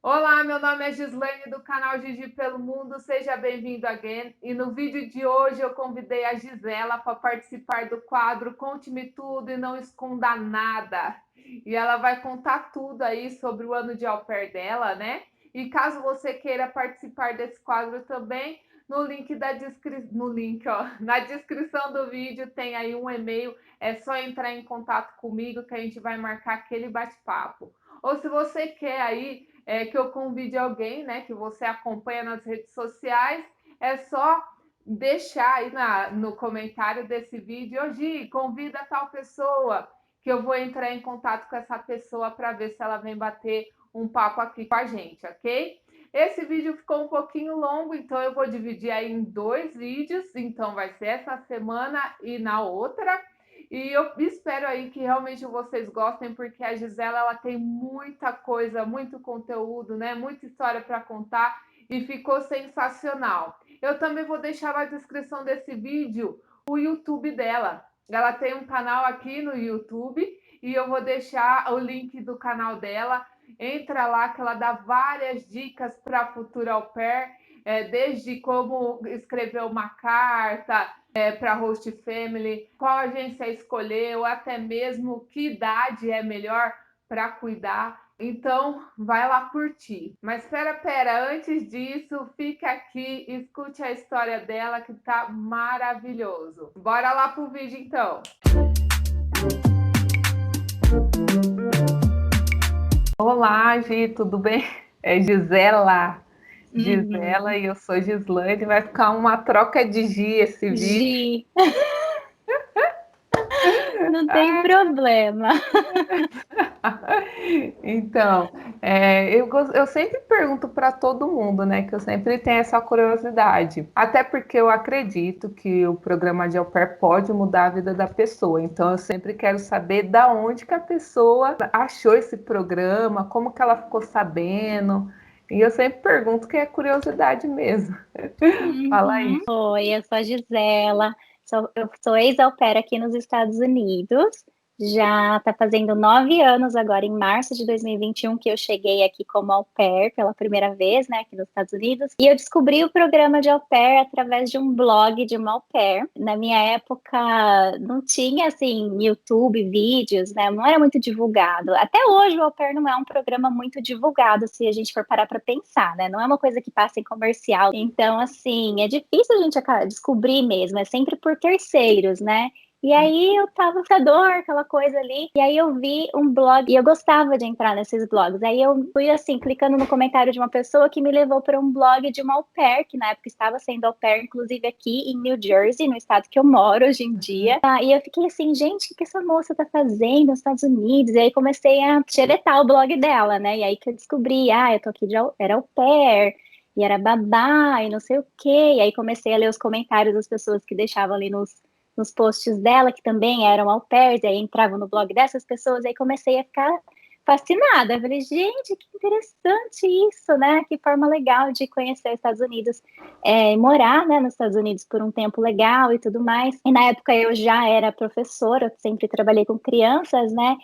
Olá, meu nome é Gislaine do canal Gigi pelo Mundo, seja bem-vindo again. E no vídeo de hoje eu convidei a Gisela para participar do quadro Conte-me Tudo e Não Esconda Nada. E ela vai contar tudo aí sobre o ano de au pair dela, né? E caso você queira participar desse quadro também, no link da na descrição do vídeo tem aí um e-mail, é só entrar em contato comigo que a gente vai marcar aquele bate-papo. Ou se você quer aí que eu convide alguém, né, que você acompanha nas redes sociais, é só deixar aí no comentário desse vídeo, hoje convida tal pessoa, que eu vou entrar em contato com essa pessoa para ver se ela vem bater um papo aqui com a gente, ok? Esse vídeo ficou um pouquinho longo, então eu vou dividir aí em 2 vídeos, então vai ser essa semana e na outra. E eu espero aí que realmente vocês gostem, porque a Gisela ela tem muita coisa, muito conteúdo, né? Muita história para contar e ficou sensacional. Eu também vou deixar na descrição desse vídeo o YouTube dela. Ela tem um canal aqui no YouTube e eu vou deixar o link do canal dela. Entra lá que ela dá várias dicas para futura au pair, desde como escrever uma carta, para host family, qual agência escolher, ou até mesmo que idade é melhor para cuidar. Então, vai lá curtir. Mas pera, antes disso, fica aqui, escute a história dela que tá maravilhoso. Bora lá pro vídeo então. Olá, Gi, tudo bem? É Gisela. Gisela Uhum. e eu sou Gislaine. Vai ficar uma troca de Gi esse vídeo. Gi, não tem problema. Então, eu sempre pergunto para todo mundo, né? Que eu sempre tenho essa curiosidade. Até porque eu acredito que o programa de au pair pode mudar a vida da pessoa. Então, eu sempre quero saber da onde que a pessoa achou esse programa, como que ela ficou sabendo. E eu sempre pergunto que é curiosidade mesmo. Fala aí. Uhum. Oi, eu sou a Gisela, eu sou ex-au pair aqui nos Estados Unidos. Já está fazendo 9 anos agora, em março de 2021, que eu cheguei aqui como au pair pela primeira vez, né, aqui nos Estados Unidos. E eu descobri o programa de au pair através de um blog de uma au pair. Na minha época, não tinha, assim, YouTube, vídeos, né, não era muito divulgado. Até hoje, o au pair não é um programa muito divulgado, se a gente for parar para pensar, né, não é uma coisa que passa em comercial. Então, assim, é difícil a gente descobrir mesmo, é sempre por terceiros, né? E aí eu tava com a dor, aquela coisa ali, e aí eu vi um blog, e eu gostava de entrar nesses blogs. Aí eu fui assim, clicando no comentário de uma pessoa que me levou para um blog de uma au pair, que na época estava sendo au pair, inclusive aqui em New Jersey, no estado que eu moro hoje em dia. E eu fiquei assim, gente, o que essa moça tá fazendo nos Estados Unidos? E aí comecei a xeretar o blog dela, né? E aí que eu descobri, eu tô aqui era au pair, e era babá, e não sei o quê. E aí comecei a ler os comentários das pessoas que deixavam ali nos posts dela, que também eram au pairs, e aí entravam no blog dessas pessoas, e aí comecei a ficar fascinada. Eu falei, gente, que interessante isso, né? Que forma legal de conhecer os Estados Unidos, morar, né, nos Estados Unidos por um tempo legal e tudo mais. E na época eu já era professora, sempre trabalhei com crianças, né?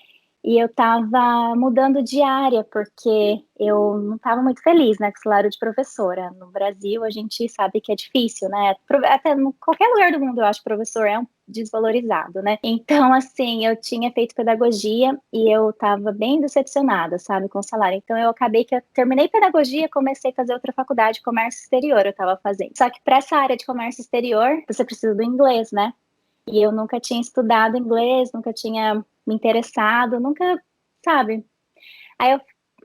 E eu estava mudando de área, porque eu não estava muito feliz, né, com o salário de professora. No Brasil, a gente sabe que é difícil, né? Até em qualquer lugar do mundo, eu acho que professor é um desvalorizado, né? Então, assim, eu tinha feito pedagogia e eu estava bem decepcionada, sabe, com o salário. Então, eu acabei que eu terminei pedagogia, comecei a fazer outra faculdade, comércio exterior, eu estava fazendo. Só que para essa área de comércio exterior, você precisa do inglês, né? E eu nunca tinha estudado inglês, nunca tinha me interessado, nunca, sabe? Aí eu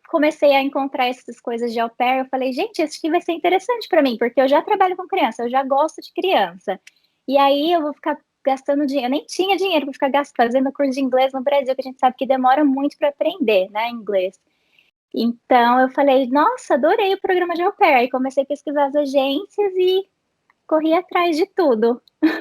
comecei a encontrar essas coisas de au pair, eu falei, gente, isso aqui vai ser interessante para mim, porque eu já trabalho com criança, eu já gosto de criança. E aí eu vou ficar gastando dinheiro, eu nem tinha dinheiro para ficar fazendo curso de inglês no Brasil, que a gente sabe que demora muito para aprender, né, inglês. Então eu falei, nossa, adorei o programa de au pair. Aí comecei a pesquisar as agências e corri atrás de tudo.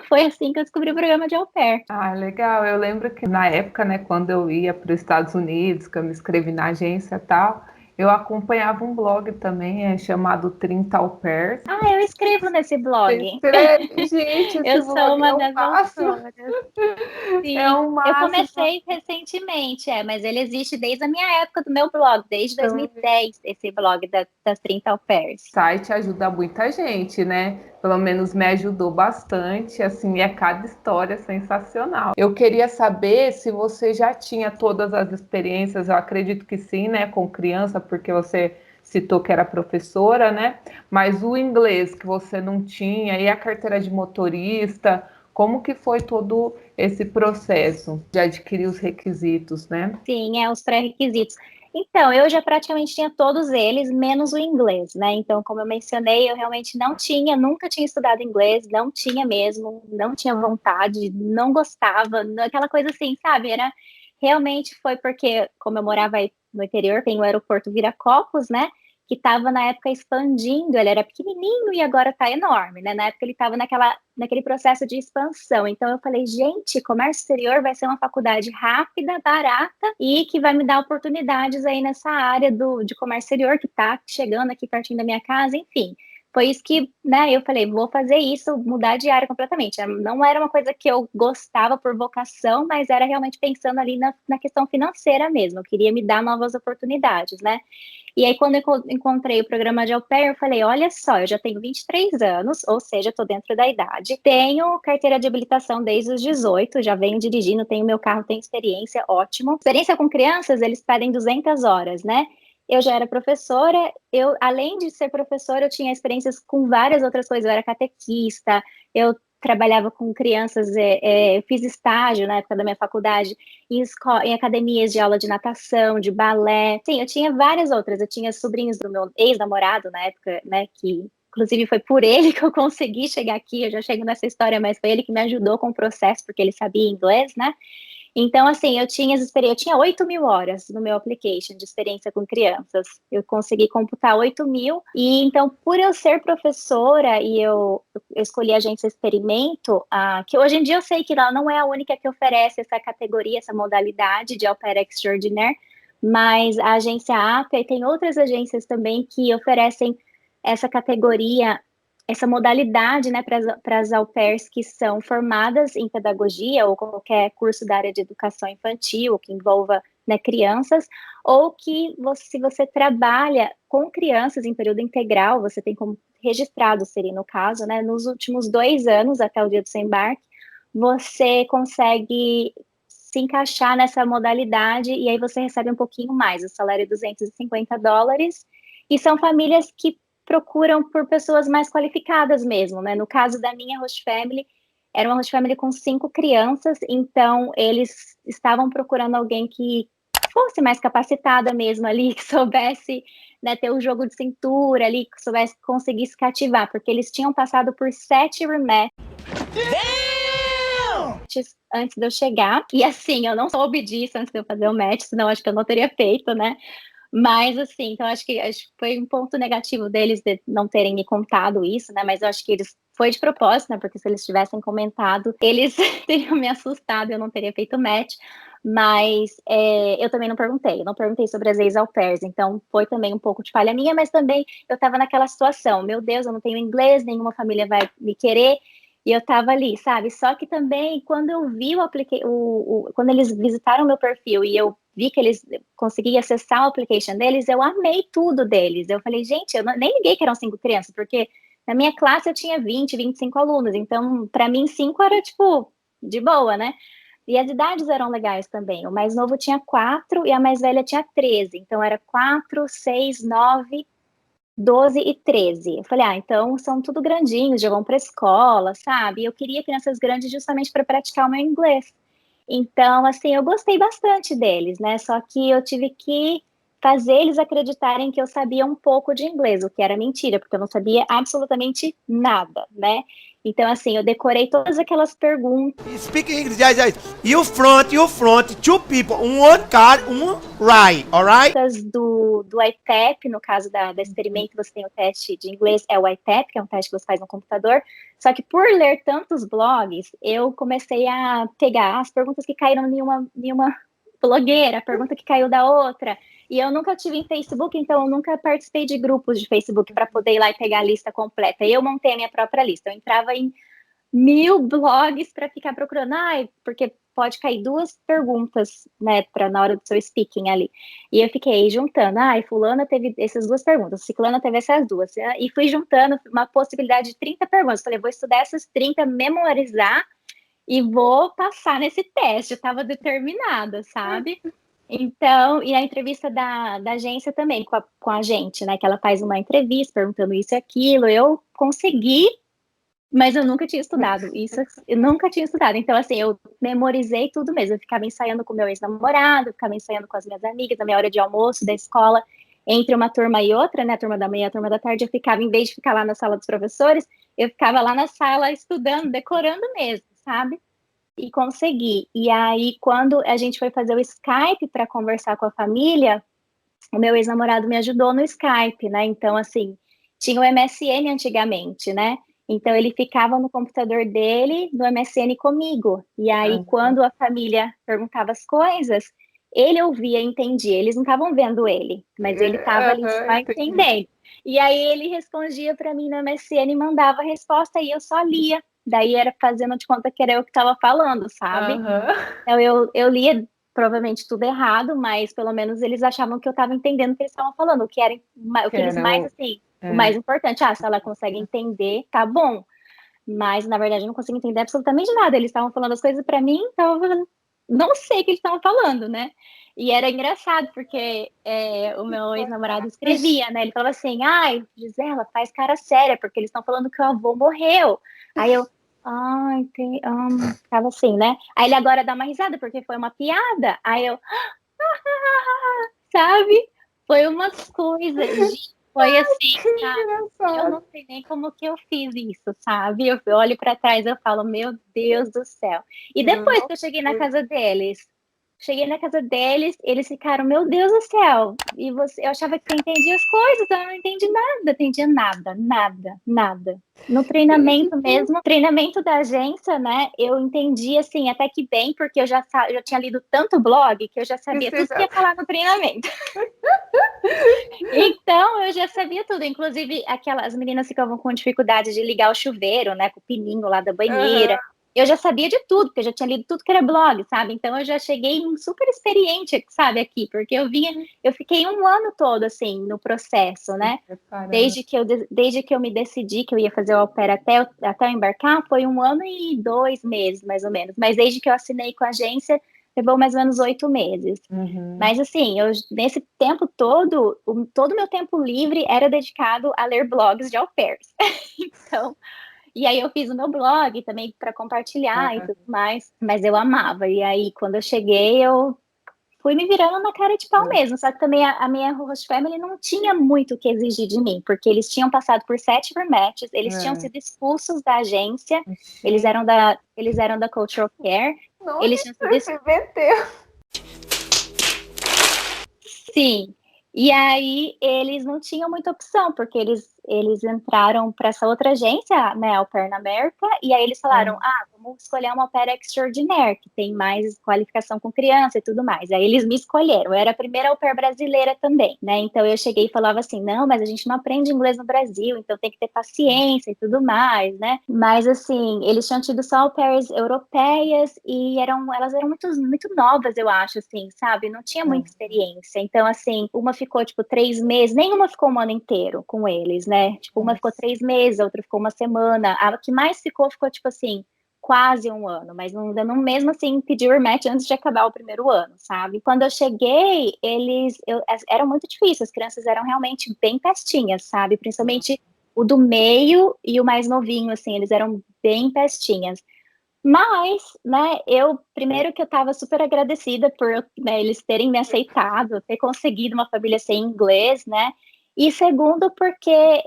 Foi assim que eu descobri o programa de au pair. Ah, legal. Eu lembro que na época, né, quando eu ia para os Estados Unidos, que eu me inscrevi na agência e tal, Eu acompanhava um blog também, chamado 30 Au Pairs. Ah, eu escrevo nesse blog. Gente, esse Eu sou blog uma é o das máximo. autoras. É Sim, o eu máximo. comecei recentemente, mas ele existe desde a minha época do meu blog, desde Então, 2010, esse blog das 30 Au Pairs. o site ajuda muita gente, né? Pelo menos me ajudou bastante, assim, é cada história sensacional. Eu queria saber se você já tinha todas as experiências, eu acredito que sim, né, com criança, porque você citou que era professora, né? Mas o inglês que você não tinha e a carteira de motorista, como que foi todo esse processo de adquirir os requisitos, né? Sim, os pré-requisitos. Então, eu já praticamente tinha todos eles, menos o inglês, né? Então, como eu mencionei, eu realmente não tinha, nunca tinha estudado inglês, não tinha mesmo, não tinha vontade, não gostava, aquela coisa assim, sabe? Realmente foi porque, como eu morava aí no interior, tem o aeroporto Viracopos, né? Que estava na época expandindo, ele era pequenininho e agora está enorme, né? Na época ele estava naquele processo de expansão. Então eu falei, gente, comércio exterior vai ser uma faculdade rápida, barata e que vai me dar oportunidades aí nessa área de comércio exterior que está chegando aqui pertinho da minha casa, enfim. Foi isso que, né, eu falei, vou fazer isso, mudar de área completamente. Não era uma coisa que eu gostava por vocação, mas era realmente pensando ali na questão financeira mesmo. Eu queria me dar novas oportunidades, né? E aí, quando eu encontrei o programa de au pair, eu falei, olha só, eu já tenho 23 anos, ou seja, estou dentro da idade. Tenho carteira de habilitação desde os 18, já venho dirigindo, tenho meu carro, tenho experiência, ótimo. Experiência com crianças, eles pedem 200 horas, né? Eu já era professora, além de ser professora, eu tinha experiências com várias outras coisas, eu era catequista, eu trabalhava com crianças, eu fiz estágio na época da minha faculdade, em academias de aula de natação, de balé. Sim, eu tinha várias outras. Eu tinha sobrinhos do meu ex-namorado na época, né? Que inclusive foi por ele que eu consegui chegar aqui. Eu já chego nessa história, mas foi ele que me ajudou com o processo, porque ele sabia inglês, né? Então, assim, eu tinha 8.000 horas no meu application de experiência com crianças. Eu consegui computar 8.000. E então, por eu ser professora e eu escolhi a agência Experimento, que hoje em dia eu sei que ela não é a única que oferece essa categoria, essa modalidade de Au Pair Extraordinaire, mas a agência APA e tem outras agências também que oferecem essa categoria, essa modalidade, né, para as au pairs que são formadas em pedagogia ou qualquer curso da área de educação infantil, que envolva, né, crianças, ou que se você trabalha com crianças em período integral, você tem como registrado, seria no caso, né, nos últimos 2 anos, até o dia do seu embarque, você consegue se encaixar nessa modalidade e aí você recebe um pouquinho mais, o salário é $250, e são famílias que procuram por pessoas mais qualificadas mesmo, né? No caso da minha host family, era uma host family com 5 crianças, então eles estavam procurando alguém que fosse mais capacitada mesmo ali, que soubesse, né, ter o jogo de cintura ali, que soubesse conseguir se cativar, porque eles tinham passado por 7 rematches antes de eu chegar, e assim, eu não soube disso antes de eu fazer o match, senão acho que eu não teria feito, né? Mas, assim, então acho que foi um ponto negativo deles de não terem me contado isso, né? Mas eu acho que foi de propósito, né? Porque se eles tivessem comentado, eles teriam me assustado e eu não teria feito match. Mas eu também eu não perguntei sobre as ex-au pairs, então foi também um pouco de falha minha, mas também eu estava naquela situação, meu Deus, eu não tenho inglês, nenhuma família vai me querer, e eu tava ali, sabe? Só que também, quando eu vi quando eles visitaram meu perfil e eu vi que eles conseguiam acessar o application deles, eu amei tudo deles. Eu falei, gente, nem liguei que eram 5 crianças, porque na minha classe eu tinha 25 alunos, então para mim 5 era tipo de boa, né? E as idades eram legais também. O mais novo tinha 4 e a mais velha tinha 13. Então era 4, 6, 9, 12 e 13. Eu falei, então são tudo grandinhos, já vão para a escola, sabe? Eu queria crianças grandes justamente para praticar o meu inglês. Então, assim, eu gostei bastante deles, né? Só que eu tive que fazer eles acreditarem que eu sabia um pouco de inglês, o que era mentira, porque eu não sabia absolutamente nada, né? Então, assim, eu decorei todas aquelas perguntas Speak English, guys. You front, two people, one car, one ride, alright? do ITEP, no caso da Experimento, você tem o teste de inglês, é o ITEP, que é um teste que você faz no computador. Só que por ler tantos blogs, eu comecei a pegar as perguntas que caíram em uma blogueira, pergunta que caiu da outra. E eu nunca tive em Facebook, então eu nunca participei de grupos de Facebook para poder ir lá e pegar a lista completa. Eu montei a minha própria lista. Eu entrava em 1000 blogs para ficar procurando, porque pode cair 2 perguntas, né, na hora do seu speaking ali. E eu fiquei juntando, fulana teve essas 2 perguntas, ciclana teve essas 2, e fui juntando uma possibilidade de 30 perguntas. Falei, vou estudar essas 30, memorizar e vou passar nesse teste. Eu estava determinada, sabe? Então, e a entrevista da agência também, com a gente, né, que ela faz uma entrevista perguntando isso e aquilo, eu consegui. Mas eu nunca tinha estudado, eu nunca tinha estudado. Então, assim, eu memorizei tudo mesmo. Eu ficava ensaiando com o meu ex-namorado, ficava ensaiando com as minhas amigas, na minha hora de almoço da escola, entre uma turma e outra, né, a turma da manhã e a turma da tarde, eu ficava, em vez de ficar lá na sala dos professores, eu ficava lá na sala estudando, decorando mesmo, sabe? E consegui. E aí, quando a gente foi fazer o Skype para conversar com a família, o meu ex-namorado me ajudou no Skype, né? Então, assim, tinha o MSN antigamente, né? Então, ele ficava no computador dele, no MSN comigo. E aí, quando a família perguntava as coisas, ele ouvia e entendia. Eles não estavam vendo ele, mas ele estava ali só entendendo. E aí, ele respondia para mim no MSN, mandava a resposta e eu só lia. Daí, era fazendo de conta que era eu que estava falando, sabe? Então, eu lia provavelmente tudo errado, mas pelo menos eles achavam que eu estava entendendo o que eles estavam falando, o que eles mais, assim, o mais importante. Se ela consegue entender, tá bom. Mas, na verdade, eu não consigo entender absolutamente nada. Eles estavam falando as coisas para mim, então eu não sei o que eles estavam falando, né? E era engraçado, porque o meu ex-namorado escrevia, né? Ele falava assim, Gisela, faz cara séria, porque eles estão falando que o avô morreu. Aí eu, ficava assim, né? Aí ele agora dá uma risada, porque foi uma piada. Aí eu, sabe? Foi umas coisas, foi assim, eu não sei nem como que eu fiz isso, sabe? Eu olho para trás e eu falo, meu Deus do céu. E depois que eu cheguei na casa deles, eles ficaram, meu Deus do céu. E eu achava que você entendia as coisas, eu não entendi nada, entendia nada. No treinamento mesmo, treinamento da agência, né? Eu entendi assim, até que bem, porque eu já tinha lido tanto blog que eu já sabia tudo que ia falar no treinamento. Então, eu já sabia tudo. Inclusive, as meninas ficavam com dificuldade de ligar o chuveiro, né? Com o pininho lá da banheira. Eu já sabia de tudo, porque eu já tinha lido tudo que era blog, sabe? Então, eu já cheguei super experiente, sabe, aqui. Porque eu fiquei um ano todo, assim, no processo, né? Desde que eu me decidi que eu ia fazer o au pair até eu embarcar, foi 1 ano e 2 meses, mais ou menos. Mas desde que eu assinei com a agência, levou mais ou menos 8 meses. Mas assim, nesse tempo todo o meu tempo livre era dedicado a ler blogs de au pairs. Então, e aí eu fiz o meu blog também para compartilhar e tudo mais, mas eu amava. E aí, quando eu cheguei, eu fui me virando na cara de pau mesmo. Só que também a minha host family não tinha muito o que exigir de mim, porque eles tinham passado por 7 rematches, eles tinham sido expulsos da agência, eles eram da Cultural Care. Não, eles tinham sido Sim. E aí eles não tinham muita opção, porque eles entraram para essa outra agência, né, Au Pair na América, e aí eles falaram, vamos escolher uma Au Pair Extraordinaire, que tem mais qualificação com criança e tudo mais. Aí eles me escolheram, eu era a primeira Au Pair brasileira também, né, então eu cheguei e falava assim, não, mas a gente não aprende inglês no Brasil, então tem que ter paciência e tudo mais, né, mas assim, eles tinham tido só Au Pairs europeias e elas eram muito, muito novas, eu acho, assim, sabe, não tinha muita experiência, então assim, uma ficou tipo 3 meses, nenhuma ficou 1 ano inteiro com eles, né, tipo, uma ficou 3 meses, a outra ficou 1 semana, a que mais ficou tipo assim, quase 1 ano, mas não mesmo assim pediu rematch antes de acabar o primeiro ano, sabe? Quando eu cheguei, era muito difícil, as crianças eram realmente bem pestinhas, sabe? Principalmente o do meio e o mais novinho, assim, eles eram bem pestinhas. Mas, né, primeiro que eu estava super agradecida por, né, eles terem me aceitado, ter conseguido uma família sem inglês, né, e segundo porque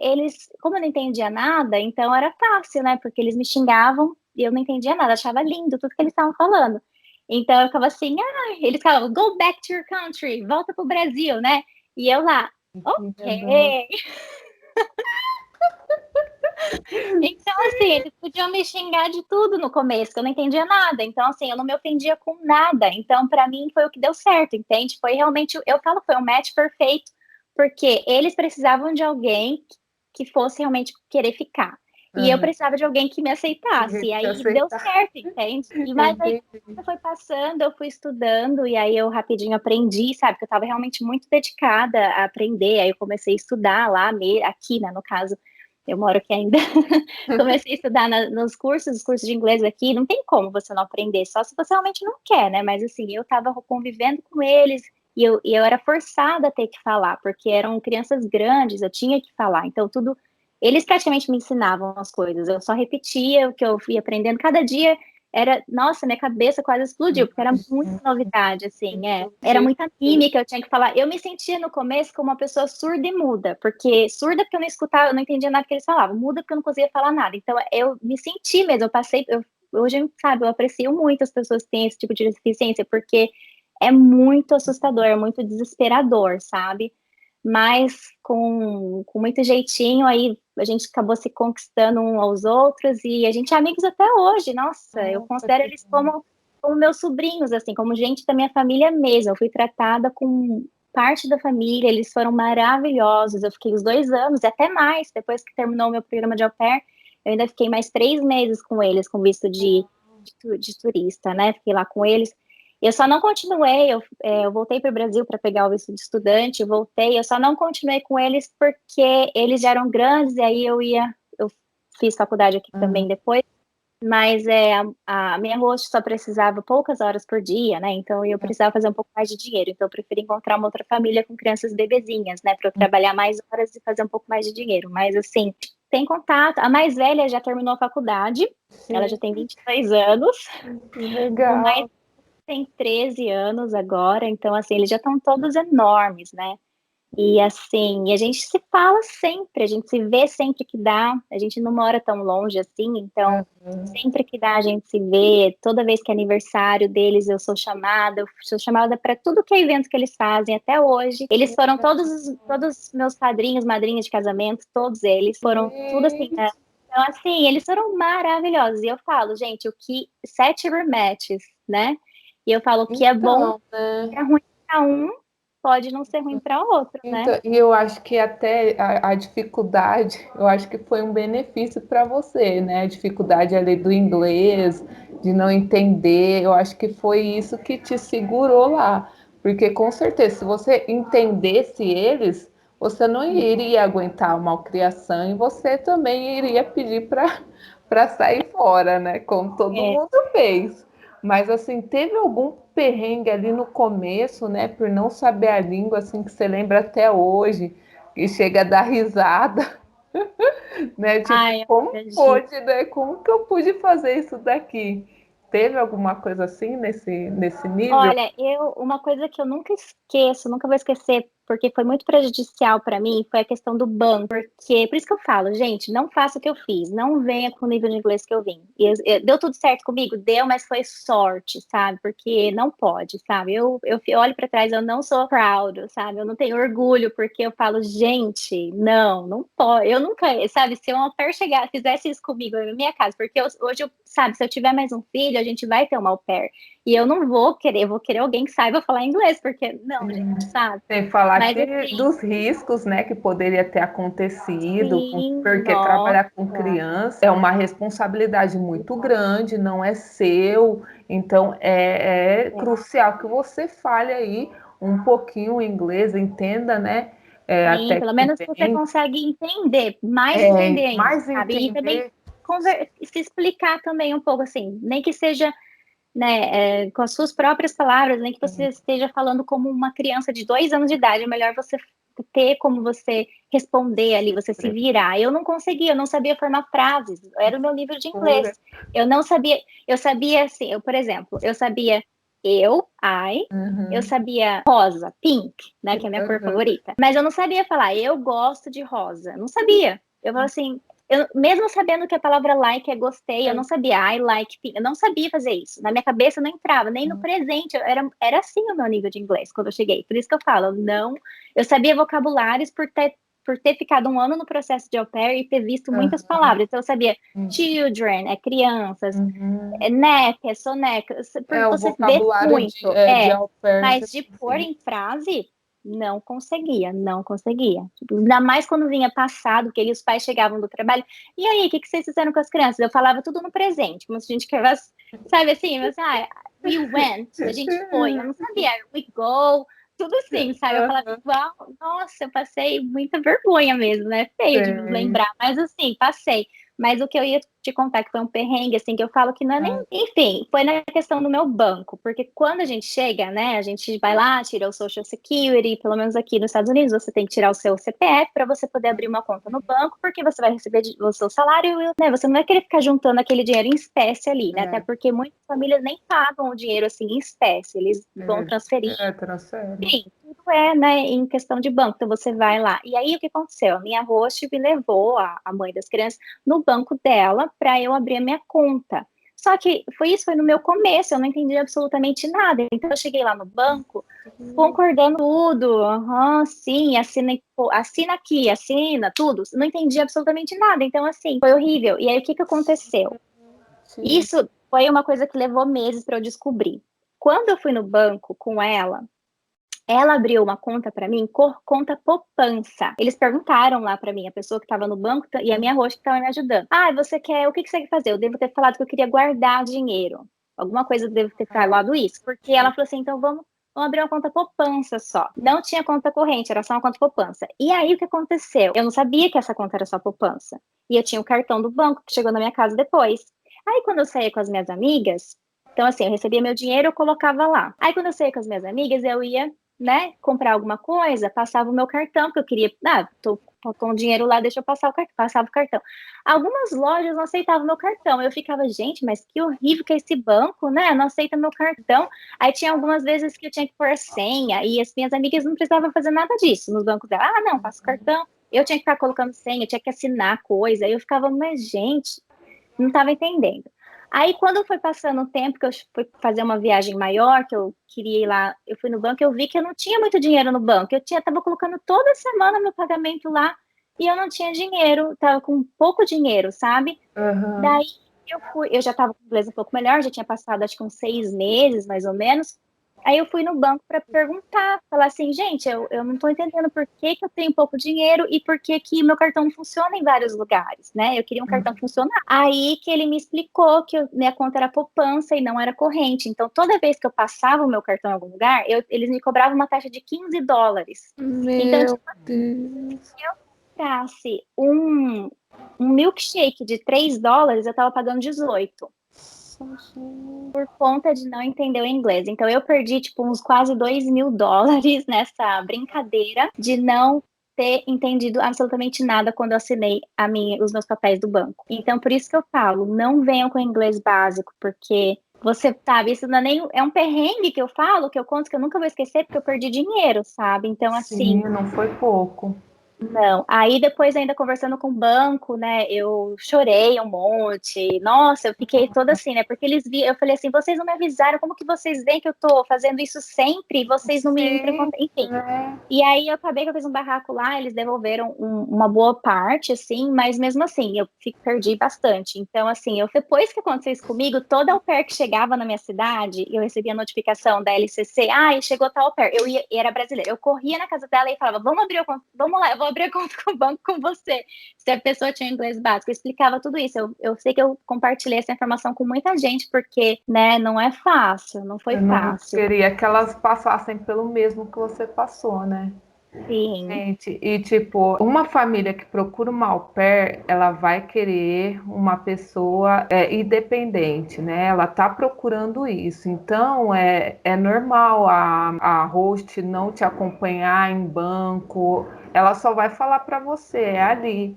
como eu não entendia nada, então era fácil, né, porque eles me xingavam e eu não entendia nada, achava lindo tudo que eles estavam falando. Então eu ficava assim, eles falavam, go back to your country, volta pro Brasil, né, e eu lá, ok. Então, assim, eles podiam me xingar de tudo no começo, que eu não entendia nada. Então, assim, eu não me ofendia com nada. Então, para mim, foi o que deu certo, entende? Foi realmente, eu falo, foi um match perfeito, porque eles precisavam de alguém que fosse realmente querer ficar. E eu precisava de alguém que me aceitasse. E aí deu certo, entende? Mas aí foi passando, eu fui estudando, e aí eu rapidinho aprendi, sabe? Que eu estava realmente muito dedicada a aprender. Aí eu comecei a estudar lá, aqui, né, no caso. Eu moro aqui ainda. Comecei a estudar nos cursos, os cursos de inglês aqui. Não tem como você não aprender, só se você realmente não quer, né? Mas assim, eu estava convivendo com eles e eu era forçada a ter que falar, porque eram crianças grandes, eu tinha que falar. Então, tudo. Eles praticamente me ensinavam as coisas, eu só repetia o que eu fui aprendendo. Cada dia era, nossa, minha cabeça quase explodiu, porque era muita novidade, assim, era muita mímica, eu tinha que falar. Eu me sentia no começo como uma pessoa surda e muda, porque surda porque eu não escutava, eu não entendia nada que eles falavam, muda porque eu não conseguia falar nada. Então, eu me senti mesmo, hoje, sabe, eu aprecio muito as pessoas que têm esse tipo de deficiência, porque é muito assustador, é muito desesperador, sabe? Mas com muito jeitinho, aí a gente acabou se conquistando uns aos outros e a gente é amigos até hoje. Nossa, eu considero eles como meus sobrinhos, assim, como gente da minha família mesmo. Eu fui tratada com parte da família, eles foram maravilhosos. Eu fiquei os 2 anos e até mais, depois que terminou o meu programa de au pair, eu ainda fiquei mais 3 meses com eles, com visto de turista, né? Fiquei lá com eles. Eu só não continuei, eu voltei para o Brasil para pegar o visto de estudante, eu só não continuei com eles porque eles já eram grandes, e aí eu fiz faculdade aqui também depois, mas a minha host só precisava poucas horas por dia, né, então eu precisava fazer um pouco mais de dinheiro, então eu preferi encontrar uma outra família com crianças bebezinhas, né, para eu trabalhar mais horas e fazer um pouco mais de dinheiro, mas assim, tem contato, a mais velha já terminou a faculdade, ela já tem 22 anos, Legal. o mais tem 13 anos agora, então, assim, eles já estão todos enormes, né? E, assim, a gente se fala sempre, a gente se vê sempre que dá, a gente não mora tão longe assim, então, sempre que dá a gente se vê, toda vez que é aniversário deles eu sou chamada para tudo que é evento que eles fazem até hoje. Eles foram todos meus padrinhos, madrinhas de casamento, todos eles foram tudo assim, né? Então, assim, eles foram maravilhosos. E eu falo, gente, o que 7 rematches, né? E eu falo que é bom, né? é ruim para um, pode não ser ruim para outro, né? Então, e eu acho que até a dificuldade, eu acho que foi um benefício para você, né? A dificuldade ali do inglês, de não entender, eu acho que foi isso que te segurou lá. Porque com certeza, se você entendesse eles, você não iria aguentar a malcriação e você também iria pedir para sair fora, né? Como todo mundo fez. Mas assim, teve algum perrengue ali no começo, né? Por não saber a língua, assim, que você lembra até hoje, que chega a dar risada, né? Tipo, Ai, eu como acredito. pôde, né? Como que eu pude fazer isso daqui? Teve alguma coisa assim nesse nível? Olha, uma coisa que eu nunca esqueço, nunca vou esquecer, porque foi muito prejudicial para mim, foi a questão do banco. Porque, por isso que eu falo, gente, não faça o que eu fiz, não venha com o nível de inglês que eu vim. Deu tudo certo comigo? Deu, mas foi sorte, sabe? Porque não pode, sabe? Eu olho para trás, eu não sou proud, sabe? Eu não tenho orgulho, porque eu falo, gente, não pode. Eu nunca, sabe? Se um au pair fizesse isso comigo na minha casa, porque hoje, sabe, se eu tiver mais um filho, a gente vai ter uma au pair. E eu não vou querer, eu vou querer alguém que saiba falar inglês, porque não, gente, sabe? Sem falar Mas que assim, dos riscos, né, que poderia ter acontecido, sim, porque nossa, trabalhar com criança é uma responsabilidade muito grande, não é seu, então é crucial que você fale aí um pouquinho o inglês, entenda, né, sim, até pelo que menos você bem, consegue entender, mais entender ainda, mais sabe? E também entender. se explicar também um pouco assim, nem que seja, né, com as suas próprias palavras, nem que você esteja falando como uma criança de 2 anos de idade, é melhor você ter como você responder ali, você se virar. Eu não conseguia, eu não sabia formar frases, era o meu nível de inglês. Eu não sabia, eu sabia assim, por exemplo, eu sabia eu sabia rosa, pink, né, que é a minha cor favorita, mas eu não sabia falar, eu gosto de rosa, não sabia. Eu falava assim, mesmo sabendo que a palavra like é gostei, eu não sabia, I like pink, eu não sabia fazer isso. Na minha cabeça não entrava, nem no presente. Era assim o meu nível de inglês quando eu cheguei. Por isso que eu falo, não. Eu sabia vocabulários por ter por ter ficado um ano no processo de au pair e ter visto muitas palavras. Então, eu sabia children, crianças, neca, soneca, porque o você vê vocabulário muito. de au pair. Mas de pôr em frase, não conseguia. Tipo, ainda mais quando vinha passado, que os pais chegavam do trabalho. E aí, o que vocês fizeram com as crianças? Eu falava tudo no presente, como se a gente quisesse, sabe assim, mas, we went, a gente foi. Eu não sabia, we go, tudo assim, sabe? Eu falava igual, nossa, eu passei muita vergonha mesmo, né? Feio de lembrar, mas assim, passei. Mas o que eu ia te contar que foi um perrengue, assim, que eu falo que não é nem... Enfim, foi na questão do meu banco, porque quando a gente chega, né, a gente vai lá, tira o Social Security, pelo menos aqui nos Estados Unidos, você tem que tirar o seu CPF para você poder abrir uma conta no banco, porque você vai receber o seu salário, né, você não vai querer ficar juntando aquele dinheiro em espécie ali, né, até porque muitas famílias nem pagam o dinheiro, assim, em espécie, eles vão transferir. Sim, tudo né, em questão de banco, então você vai lá. E aí, o que aconteceu? A minha host me levou, a mãe das crianças, no banco dela para eu abrir a minha conta. Só que foi no meu começo, eu não entendi absolutamente nada. Então, eu cheguei lá no banco, concordando tudo, sim, assina aqui, assina, tudo. Não entendi absolutamente nada. Então, assim, foi horrível. E aí, o que aconteceu? Isso foi uma coisa que levou meses para eu descobrir. Quando eu fui no banco com ela abriu uma conta para mim, conta poupança. Eles perguntaram lá para mim, a pessoa que estava no banco e a minha host que estava me ajudando. O que você quer fazer? Eu devo ter falado que eu queria guardar dinheiro. Alguma coisa eu devo ter falado isso. Porque ela falou assim, então vamos abrir uma conta poupança só. Não tinha conta corrente, era só uma conta poupança. E aí, o que aconteceu? Eu não sabia que essa conta era só poupança. E eu tinha o cartão do banco, que chegou na minha casa depois. Aí, quando eu saía com as minhas amigas, então assim, eu recebia meu dinheiro, eu colocava lá. Aí, quando eu saía com as minhas amigas, eu ia comprar alguma coisa, passava o meu cartão, porque eu queria, tô com o dinheiro lá, deixa eu passar o cartão, passava o cartão. Algumas lojas não aceitavam o meu cartão, eu ficava, gente, mas que horrível que é esse banco, né, não aceita meu cartão. Aí tinha algumas vezes que eu tinha que pôr senha, e as minhas amigas não precisavam fazer nada disso nos bancos dela, não, passa o cartão, eu tinha que ficar colocando senha, eu tinha que assinar coisa, aí eu ficava, mas gente, não estava entendendo. Aí, quando foi passando o tempo, que eu fui fazer uma viagem maior, que eu queria ir lá, eu fui no banco, eu vi que eu não tinha muito dinheiro no banco. Eu estava colocando toda semana meu pagamento lá e eu não tinha dinheiro, estava com pouco dinheiro, sabe? Daí eu já estava com inglês um pouco melhor, já tinha passado acho que uns 6 meses, mais ou menos. Aí eu fui no banco para perguntar, falar assim, gente, eu não estou entendendo por que eu tenho pouco dinheiro e por que meu cartão não funciona em vários lugares, né? Eu queria um cartão que funcionasse. Aí que ele me explicou que minha conta era poupança e não era corrente. Então, toda vez que eu passava o meu cartão em algum lugar, eles me cobravam uma taxa de $15. Então, se eu comprasse um milkshake de $3, eu estava pagando 18 por conta de não entender o inglês. Então, eu perdi, uns quase $2.000 nessa brincadeira de não ter entendido absolutamente nada quando eu assinei os meus papéis do banco. Então, por isso que eu falo, não venham com inglês básico, porque você sabe, isso não é nem... É um perrengue que eu falo, que eu conto que eu nunca vou esquecer, porque eu perdi dinheiro, sabe? Então, assim... Sim, não foi pouco. Não, aí depois ainda conversando com o banco, né, eu chorei um monte, nossa, eu fiquei toda assim, né, porque eu falei assim, vocês não me avisaram, como que vocês veem que eu tô fazendo isso sempre, e vocês não me entram, enfim. E aí eu acabei que eu fiz um barraco lá, eles devolveram uma boa parte, assim, mas mesmo assim, eu perdi bastante. Então, assim, depois que aconteceu isso comigo, toda au pair que chegava na minha cidade, eu recebia a notificação da LCC, chegou tal au pair, e era brasileira, eu corria na casa dela e falava, vamos lá, eu vou abrir a conta com o banco com você, se a pessoa tinha inglês básico, eu explicava tudo isso, eu sei que eu compartilhei essa informação com muita gente, porque, né, não é fácil, não foi fácil. Eu queria que elas passassem pelo mesmo que você passou, né? Sim. Gente, e uma família que procura uma au pair, ela vai querer uma pessoa independente, né? Ela tá procurando isso. Então, é normal a host não te acompanhar em banco. Ela só vai falar para você, é ali.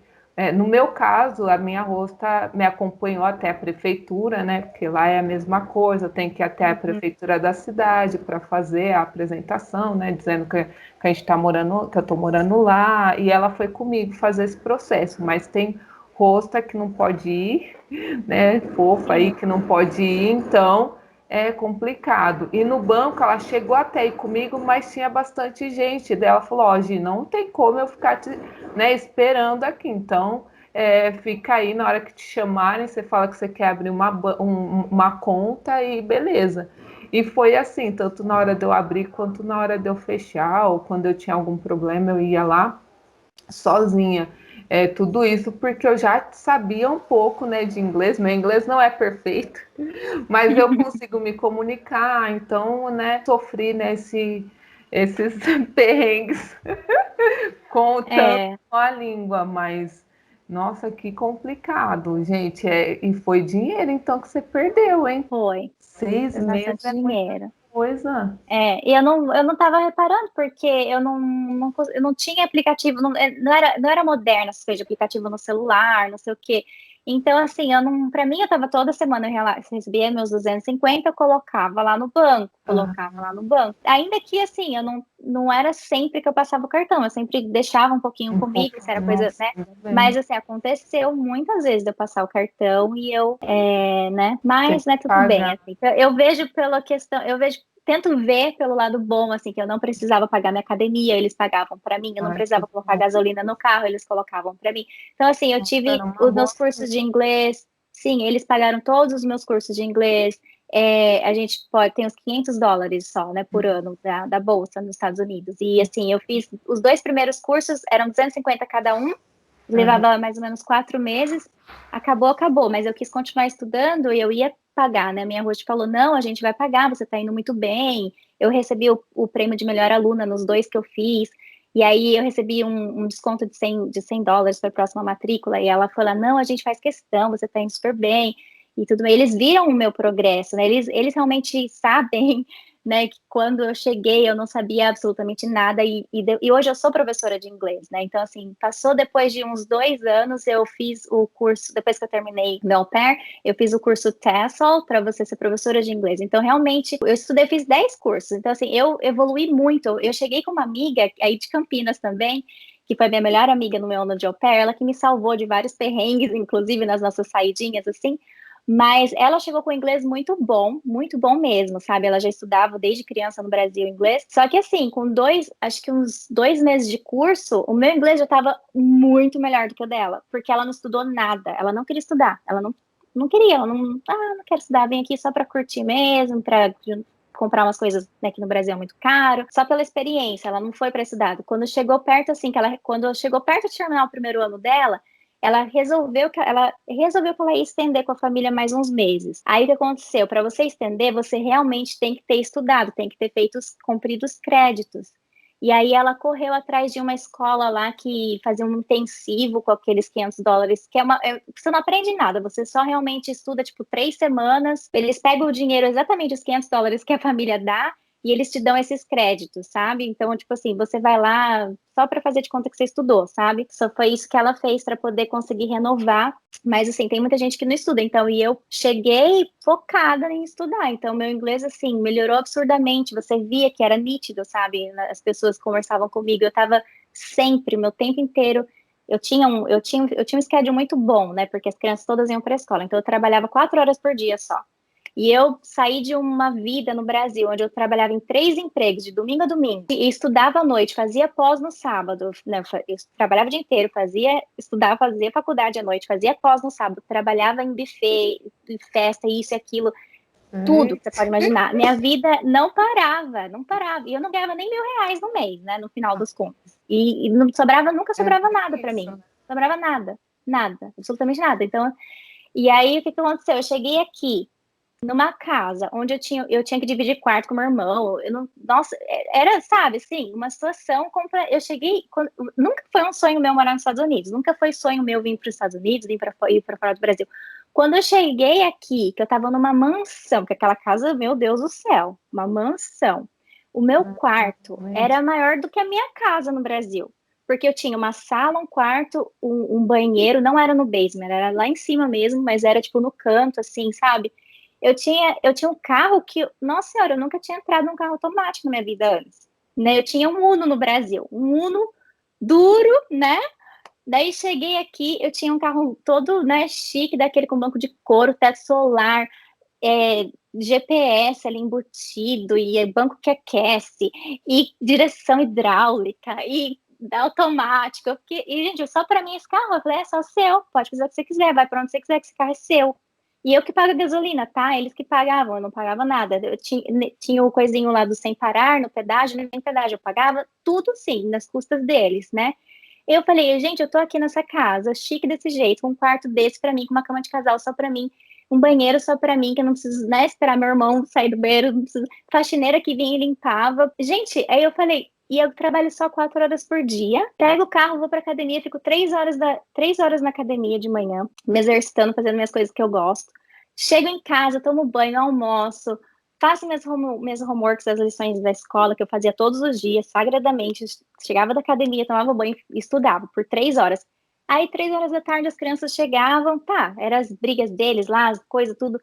No meu caso, a minha host me acompanhou até a prefeitura, né? Porque lá é a mesma coisa, tem que ir até a prefeitura da cidade para fazer a apresentação, né? Dizendo que a gente tá morando, que eu tô morando lá, e ela foi comigo fazer esse processo, mas tem hosta que não pode ir, né? Fofa aí que não pode ir, então É complicado. E no banco ela chegou até ir comigo, mas tinha bastante gente. Daí ela falou: Ó, Gi, não tem como eu ficar né, esperando aqui. Então, fica aí na hora que te chamarem, você fala que você quer abrir uma conta e beleza. E foi assim, tanto na hora de eu abrir quanto na hora de eu fechar, ou quando eu tinha algum problema, eu ia lá sozinha. Tudo isso porque eu já sabia um pouco, né, de inglês. Meu inglês não é perfeito, mas eu consigo me comunicar. Então, né, sofri esses perrengues tanto É, com a língua, mas nossa, que complicado, gente. E foi dinheiro então que você perdeu, hein? foi. Seis Foi meses bastante é muita dinheiro. coisa. E eu não tava reparando, porque eu não tinha aplicativo, não era moderno essa coisa de aplicativo no celular, não sei o quê. Então, assim, para mim, eu tava toda semana, recebia meus 250, eu colocava lá no banco, colocava Ah, lá no banco. Ainda que, assim, não era sempre que eu passava o cartão, eu sempre deixava um pouquinho um comigo, pouco, se era coisa, nossa, né? tudo bem. Mas, assim, aconteceu muitas vezes de eu passar o cartão e né? Tem Mas, que né, tudo bem, pagar. assim. Então, eu vejo pela questão, tento ver pelo lado bom, assim, que eu não precisava pagar minha academia, eles pagavam para mim, eu não Ai, que precisava colocar bom. gasolina no carro, eles colocavam para mim. Então, assim, eu Nossa, era tive uma os boa meus cursos coisa. de inglês, sim, eles pagaram todos os meus cursos de inglês. A gente tem uns US$ 500 só, né, por ano da bolsa nos Estados Unidos. E, assim, eu fiz os 2 primeiros cursos, eram 250 cada um, Aham. levava mais ou menos 4 meses, acabou, mas eu quis continuar estudando e eu ia pagar, né? Minha host falou, não, a gente vai pagar, você tá indo muito bem. Eu recebi o prêmio de melhor aluna nos 2 que eu fiz, e aí eu recebi um desconto de US$ 100 para a próxima matrícula, e ela falou, não, a gente faz questão, você tá indo super bem, e tudo bem. Eles viram o meu progresso, né? Eles realmente sabem, né, que quando eu cheguei eu não sabia absolutamente nada e hoje eu sou professora de inglês, né? Então, assim, passou depois de uns 2 anos, eu fiz o curso, depois que eu terminei meu au pair, eu fiz o curso TESOL para você ser professora de inglês. Então, realmente, eu estudei, fiz 10 cursos. Então, assim, eu evolui muito. Eu cheguei com uma amiga aí de Campinas também, que foi minha melhor amiga no meu ano de au pair, ela que me salvou de vários perrengues, inclusive nas nossas saidinhas, assim, mas ela chegou com inglês muito bom mesmo, sabe? Ela já estudava desde criança no Brasil inglês. Só que assim, acho que uns 2 meses de curso, o meu inglês já estava muito melhor do que o dela, porque ela não estudou nada. Ela não queria estudar. Ela não queria, não quero estudar, vem aqui só para curtir mesmo, para comprar umas coisas, né, que no Brasil é muito caro, só pela experiência, ela não foi para estudar. Quando chegou perto, assim, quando chegou perto de terminar o primeiro ano dela, ela resolveu que ela ia estender com a família mais uns meses. Aí o que aconteceu? Para você estender, você realmente tem que ter estudado, tem que ter cumprido os créditos. E aí ela correu atrás de uma escola lá que fazia um intensivo com aqueles US$ 500, que você não aprende nada, você só realmente estuda, tipo, 3 semanas, eles pegam o dinheiro, exatamente os US$ 500 que a família dá, e eles te dão esses créditos, sabe? Então, tipo assim, você vai lá só para fazer de conta que você estudou, sabe? Só foi isso que ela fez para poder conseguir renovar. Mas, assim, tem muita gente que não estuda. Então, e eu cheguei focada em estudar. Então, meu inglês, assim, melhorou absurdamente. Você via que era nítido, sabe? As pessoas conversavam comigo. Eu tava sempre, o meu tempo inteiro. Eu tinha um schedule muito bom, né? Porque as crianças todas iam para a escola. Então, eu trabalhava 4 horas por dia só. E eu saí de uma vida no Brasil, onde eu trabalhava em 3 empregos, de domingo a domingo, e estudava à noite, fazia pós no sábado, né? Eu trabalhava o dia inteiro, estudava, fazia faculdade à noite, fazia pós no sábado, trabalhava em buffet, em festa, isso e aquilo, tudo que você pode imaginar. Minha vida não parava. E eu não ganhava nem R$ 1.000 no mês, né? No final dos contos. E não sobrava, nunca É sobrava bem nada para isso, mim. né? Sobrava nada, absolutamente nada. Então, e aí o que aconteceu? Eu cheguei aqui numa casa onde eu tinha que dividir quarto com meu irmão. Eu não, nossa, era, sabe, assim, uma situação eu cheguei, nunca foi um sonho meu morar nos Estados Unidos, nunca foi sonho meu vir para os Estados Unidos, ir para fora do Brasil. Quando eu cheguei aqui, que eu estava numa mansão, que aquela casa, meu Deus do céu, uma mansão. O meu quarto Gente, era maior do que a minha casa no Brasil. Porque eu tinha uma sala, um quarto, um banheiro, não era no basement, era lá em cima mesmo, mas era tipo no canto, assim, sabe? Eu tinha um carro que, nossa senhora, eu nunca tinha entrado num carro automático na minha vida antes. Né? Eu tinha um Uno no Brasil, um Uno duro, né? Daí cheguei aqui, eu tinha um carro todo, né, chique, daquele com banco de couro, teto solar, GPS ali embutido, e banco que aquece, e direção hidráulica, e automático. E, gente, só para mim esse carro, eu falei, é só seu, pode fazer o que você quiser, vai para onde você quiser, que esse carro é seu. E eu que pago a gasolina, tá? Eles que pagavam, eu não pagava nada. Eu tinha o coisinho lá do sem parar, no pedágio, nem pedágio, eu pagava tudo sim, nas custas deles, né? Eu falei, gente, eu tô aqui nessa casa, chique desse jeito, com um quarto desse pra mim, com uma cama de casal só pra mim, um banheiro só pra mim, que eu não preciso, né, esperar meu irmão sair do banheiro, não preciso, faxineira que vinha e limpava. Gente, aí eu falei, e eu trabalho só 4 horas por dia, pego o carro, vou pra academia, fico 3 horas na academia de manhã, me exercitando, fazendo minhas coisas que eu gosto. Chego em casa, tomo banho, almoço, faço minhas homeworks, as lições da escola, que eu fazia todos os dias, sagradamente. Chegava da academia, tomava banho e estudava por 3 horas. Aí, 3 horas da tarde, as crianças chegavam, tá, eram as brigas deles lá, as coisas, tudo.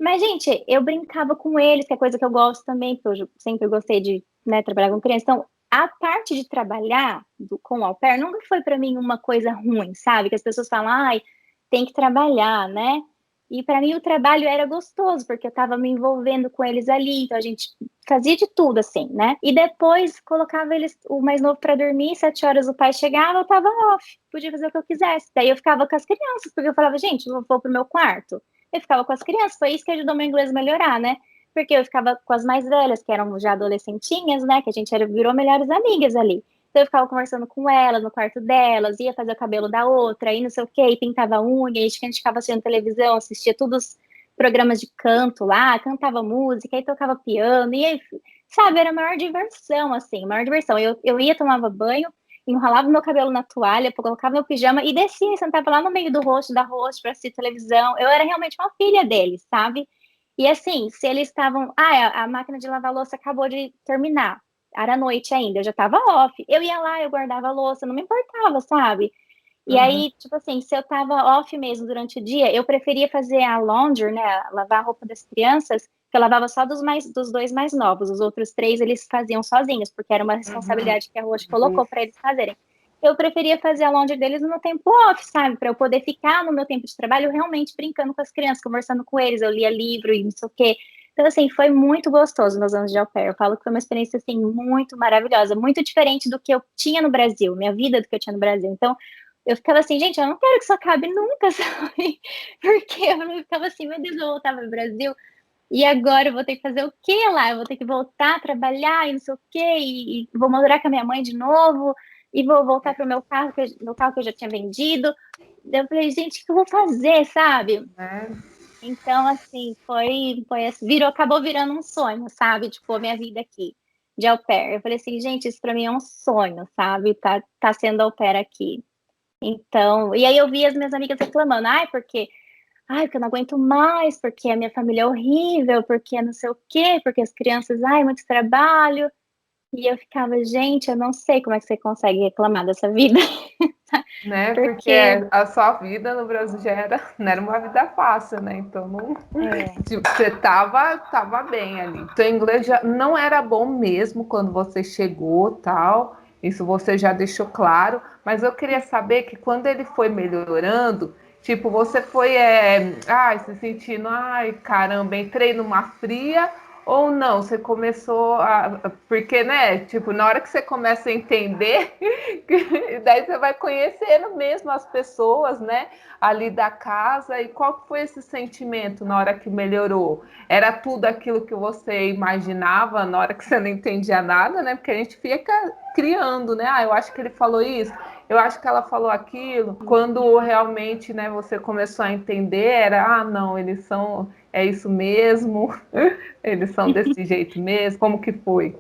Mas, gente, eu brincava com eles, que é coisa que eu gosto também, porque eu sempre gostei de, né, trabalhar com criança. Então, a parte de trabalhar com o au pair nunca foi para mim uma coisa ruim, sabe? Que as pessoas falam, ai, tem que trabalhar, né? E para mim o trabalho era gostoso, porque eu estava me envolvendo com eles ali, então a gente fazia de tudo, assim, né? E depois colocava eles, o mais novo para dormir, 7 horas o pai chegava, eu estava off, podia fazer o que eu quisesse. Daí eu ficava com as crianças, porque eu falava, gente, eu vou pro meu quarto. Eu ficava com as crianças, foi isso que ajudou meu inglês a melhorar, né? Porque eu ficava com as mais velhas, que eram já adolescentinhas, né? Que a gente virou melhores amigas ali. Então eu ficava conversando com elas no quarto delas, ia fazer o cabelo da outra, e não sei o quê, e pintava a unha, e a gente ficava assistindo televisão, assistia todos os programas de canto lá, cantava música, aí tocava piano, e aí, sabe, era a maior diversão, assim, a maior diversão. Eu ia, tomava banho, enrolava meu cabelo na toalha, colocava meu pijama e descia, sentava lá no meio do rosto da host para assistir televisão. Eu era realmente uma filha deles, sabe? E assim, se eles estavam, a máquina de lavar louça acabou de terminar, era noite ainda, eu já tava off. Eu ia lá, eu guardava a louça, não me importava, sabe? E aí, tipo assim, se eu tava off mesmo durante o dia, eu preferia fazer a laundry, né, lavar a roupa das crianças, que eu lavava só dos 2 mais novos, os outros 3 eles faziam sozinhos, porque era uma responsabilidade que a Roche colocou para eles fazerem. Eu preferia fazer a laundry deles no meu tempo off, sabe? Para eu poder ficar no meu tempo de trabalho realmente brincando com as crianças, conversando com eles, eu lia livro e não sei o quê. Então, assim, foi muito gostoso meus anos de au pair. Eu falo que foi uma experiência, assim, muito maravilhosa, muito diferente do que eu tinha no Brasil, minha vida do que eu tinha no Brasil. Então, eu ficava assim, gente, eu não quero que isso acabe nunca, sabe? Porque eu ficava assim, meu Deus, eu voltava pro Brasil e agora eu vou ter que fazer o quê lá? Eu vou ter que voltar a trabalhar e não sei o quê, e vou morar com a minha mãe de novo, e vou voltar pro meu carro, meu carro que eu já tinha vendido. Eu falei, gente, o que eu vou fazer, sabe? Então, assim, foi assim, acabou virando um sonho, sabe? Tipo, a minha vida aqui, de au pair. Eu falei assim, gente, isso pra mim é um sonho, sabe? Tá sendo au pair aqui. Então, e aí eu vi as minhas amigas reclamando, porque eu não aguento mais, porque a minha família é horrível, porque não sei o quê, porque as crianças, muito trabalho. E eu ficava, gente, eu não sei como é que você consegue reclamar dessa vida. Né? Porque Porque a sua vida no Brasil não era uma vida fácil, né? Então não, tipo, você tava bem ali. Seu inglês já não era bom mesmo quando você chegou, tal. Isso você já deixou claro. Mas eu queria saber que quando ele foi melhorando, tipo, você foi se sentindo, caramba, entrei numa fria. Ou não, você começou a. Porque, né? Tipo, na hora que você começa a entender, daí você vai conhecendo mesmo as pessoas, né? Ali da casa. E qual foi esse sentimento na hora que melhorou? Era tudo aquilo que você imaginava na hora que você não entendia nada, né? Porque a gente fica criando, né? Eu acho que ele falou isso, eu acho que ela falou aquilo. Quando realmente, né, você começou a entender, não, eles são. É isso mesmo, eles são desse jeito mesmo. Como que foi?